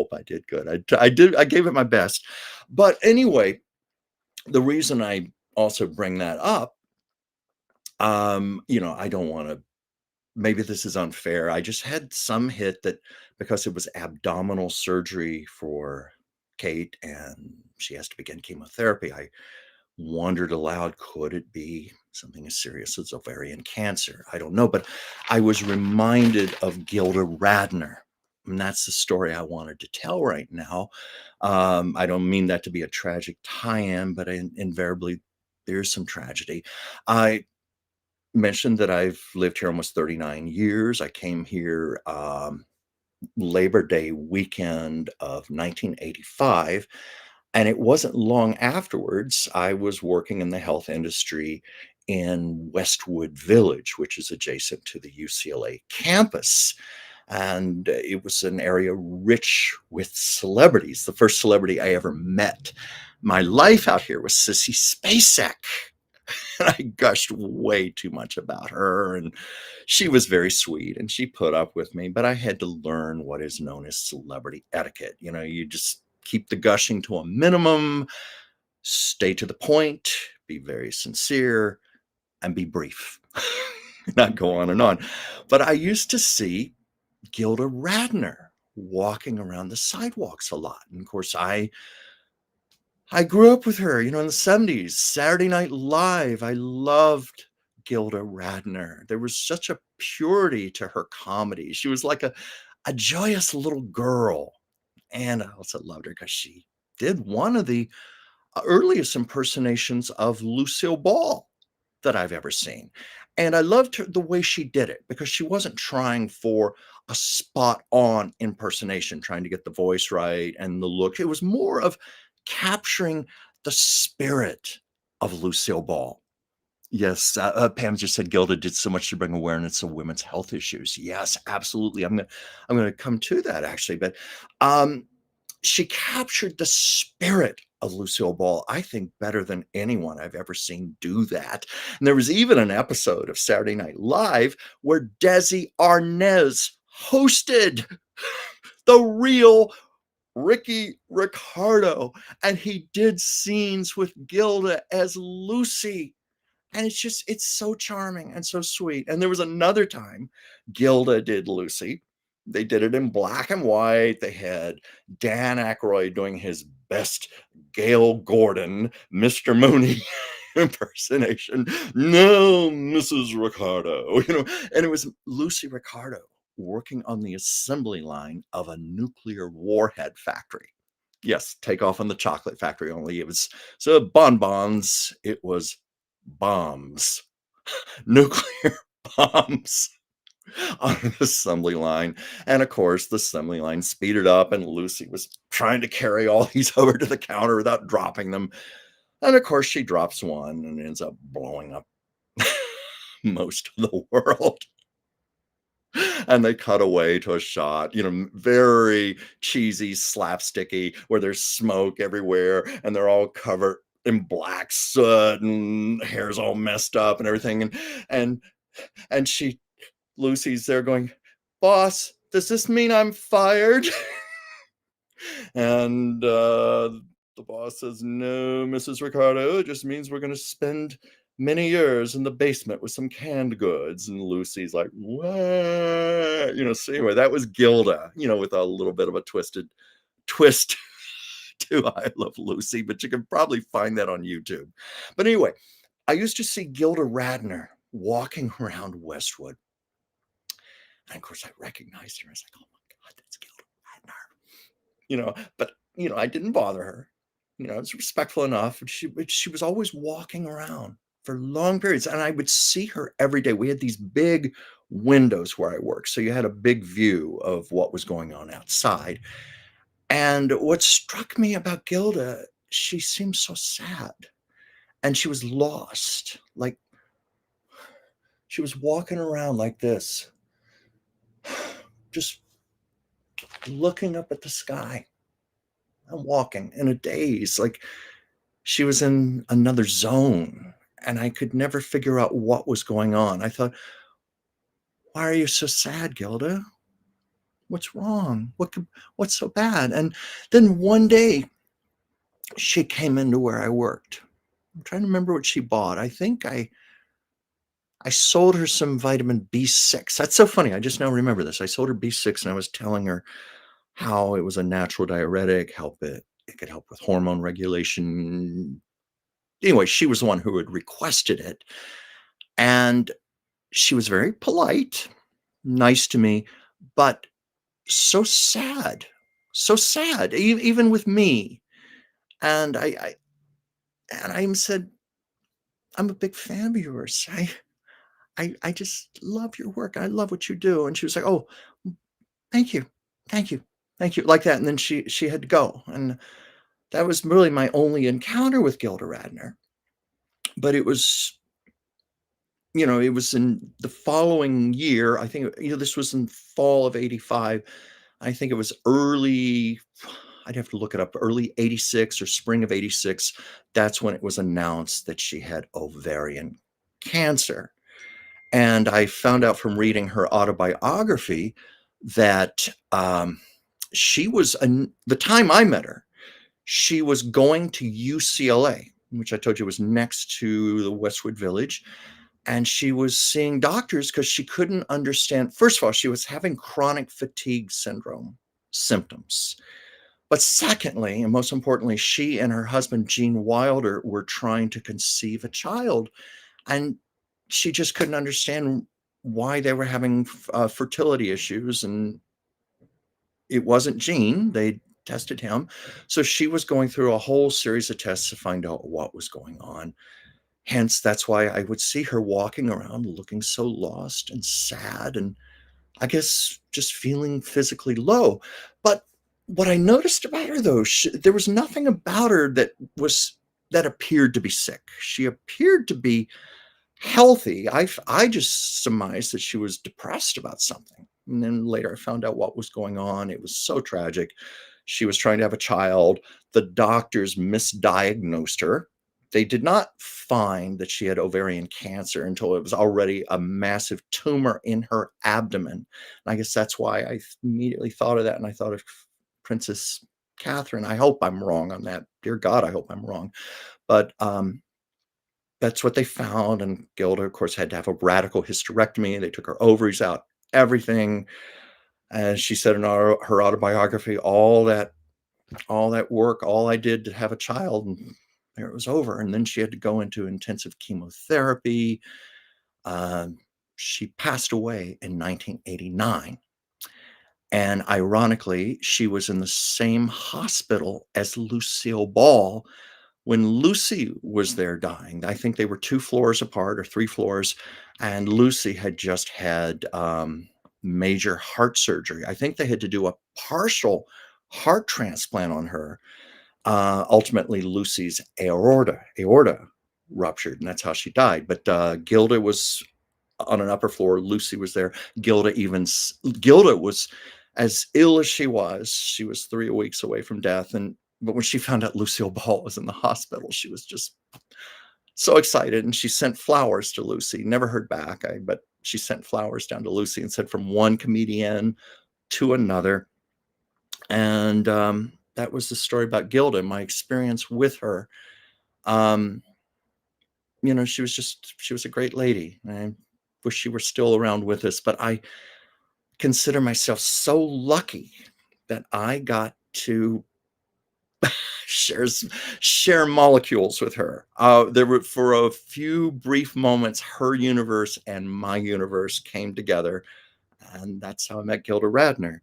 hope I did good. I gave it my best. But anyway, the reason I also bring that up, I don't want to, maybe this is unfair. I just had some hit that because it was abdominal surgery for Kate and she has to begin chemotherapy, I wondered aloud, could it be something as serious as ovarian cancer? I don't know, but I was reminded of Gilda Radner. And that's the story I wanted to tell right now. I don't mean that to be a tragic tie-in, but invariably there's some tragedy. I mentioned that I've lived here almost 39 years. I came here Labor Day weekend of 1985. And it wasn't long afterwards, I was working in the health industry in Westwood Village, which is adjacent to the UCLA campus. And it was an area rich with celebrities. The first celebrity I ever met my life out here was Sissy Spacek. And I gushed way too much about her. And she was very sweet and she put up with me, but I had to learn what is known as celebrity etiquette. You just keep the gushing to a minimum, stay to the point, be very sincere, and be brief. Not go on and on. But I used to see Gilda Radner walking around the sidewalks a lot. And of course, I grew up with her, in the 70s, Saturday Night Live. I loved Gilda Radner. There was such a purity to her comedy. She was like a joyous little girl. And I also loved her because she did one of the earliest impersonations of Lucille Ball that I've ever seen. And I loved the way she did it because she wasn't trying for a spot on impersonation, trying to get the voice right and the look. It was more of capturing the spirit of Lucille Ball. Yes, Pam just said Gilda did so much to bring awareness of women's health issues. Yes, absolutely. I'm gonna come to that actually, but she captured the spirit of Lucille Ball, I think, better than anyone I've ever seen do that. And there was even an episode of Saturday Night Live where Desi Arnaz hosted the real Ricky Ricardo, and he did scenes with Gilda as Lucy. And it's so charming and so sweet. And there was another time Gilda did Lucy. They did it in black and white. They had Dan Aykroyd doing his best Gail Gordon, Mr. Mooney impersonation. No, Mrs. Ricardo, and it was Lucy Ricardo working on the assembly line of a nuclear warhead factory. Yes, take off on the chocolate factory only. It was so bonbons, it was bombs, nuclear bombs on an assembly line. And of course, the assembly line speeded up, and Lucy was trying to carry all these over to the counter without dropping them. And of course, she drops one and ends up blowing up most of the world. And they cut away to a shot, very cheesy, slapsticky, where there's smoke everywhere and they're all covered in black soot and hair's all messed up and everything. And Lucy's there going, "Boss, does this mean I'm fired?" And the boss says, "No, Mrs. Ricardo, it just means we're going to spend many years in the basement with some canned goods." And Lucy's like, "What?" So anyway, that was Gilda, with a little bit of a twist to I Love Lucy, but you can probably find that on YouTube. But anyway, I used to see Gilda Radner walking around Westwood. And of course, I recognized her. I was like, "Oh my God, that's Gilda Radner." But I didn't bother her. I was respectful enough. She was always walking around for long periods, and I would see her every day. We had these big windows where I worked, so you had a big view of what was going on outside. And what struck me about Gilda, she seemed so sad, and she was lost. Like she was walking around like this, just looking up at the sky and walking in a daze, like she was in another zone, and I could never figure out what was going on. I thought, "Why are you so sad, Gilda? What's wrong? What's so bad?" And then one day she came into where I worked. I'm trying to remember what she bought. I think I sold her some vitamin B6. That's so funny. I just now remember this. I sold her B6 and I was telling her how it was a natural diuretic, it could help with hormone regulation. Anyway, she was the one who had requested it. And she was very polite, nice to me, but so sad. So sad, even with me. And I even said, "I'm a big fan of yours. I just love your work. I love what you do." And she was like, "Oh, thank you. Thank you. Thank you." Like that. And then she had to go. And that was really my only encounter with Gilda Radner. But it was, it was in the following year. I think, this was in fall of 85. I think it was I'd have to look it up, early 86 or spring of 86. That's when it was announced that she had ovarian cancer. And I found out from reading her autobiography that the time I met her, she was going to UCLA, which I told you was next to the Westwood Village. And she was seeing doctors because she couldn't understand. First of all, she was having chronic fatigue syndrome symptoms. But secondly, and most importantly, she and her husband, Gene Wilder, were trying to conceive a child. And she just couldn't understand why they were having fertility issues. And it wasn't Gene. They tested him. So she was going through a whole series of tests to find out what was going on. Hence, that's why I would see her walking around looking so lost and sad, and I guess just feeling physically low. But what I noticed about her, though, there was nothing about her that appeared to be sick. She appeared to be healthy. I just surmised that she was depressed about something. And then later I found out what was going on. It was so tragic. She was trying to have a child. The doctors misdiagnosed her. They did not find that she had ovarian cancer until it was already a massive tumor in her abdomen. And I guess that's why I immediately thought of that. And I thought of Princess Catherine. I hope I'm wrong on that. Dear God, I hope I'm wrong. But that's what they found. And Gilda, of course, had to have a radical hysterectomy. They took her ovaries out, everything. As she said in her autobiography, all that work, all I did to have a child, and there it was over. And then she had to go into intensive chemotherapy. Uh, she passed away in 1989. And ironically, she was in the same hospital as Lucille Ball when Lucy was there dying. I think they were 2 floors apart or 3 floors, and Lucy had just had, major heart surgery. I think they had to do a partial heart transplant on her. Ultimately, Lucy's aorta ruptured, and that's how she died. But, Gilda was on an upper floor. Lucy was there. Gilda was as ill as she was 3 weeks away from death. But when she found out Lucille Ball was in the hospital, she was just so excited. And she sent flowers to Lucy. Never heard back, but she sent flowers down to Lucy and said, "From one comedian to another." And that was the story about Gilda, my experience with her. Um, she was a great lady. I wish she were still around with us, but I consider myself so lucky that I got to share share molecules with her. There were, for a few brief moments, her universe and my universe came together, and that's how I met Gilda Radner.